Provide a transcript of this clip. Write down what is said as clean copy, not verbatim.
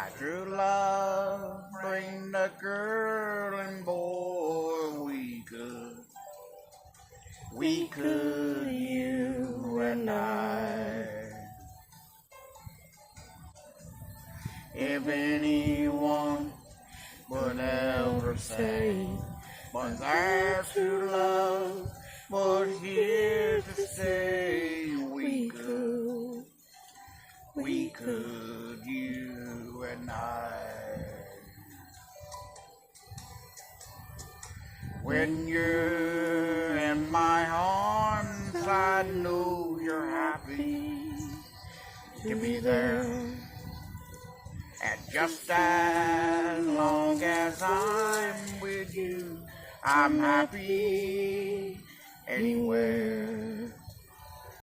My true love bring the girl and boy we could, you and I. If anyone would ever say, but that's true love was here to stay, we could, you and I. When you're in my arms, I know you're happy to be there. And just as long as I'm with you, I'm happy anywhere.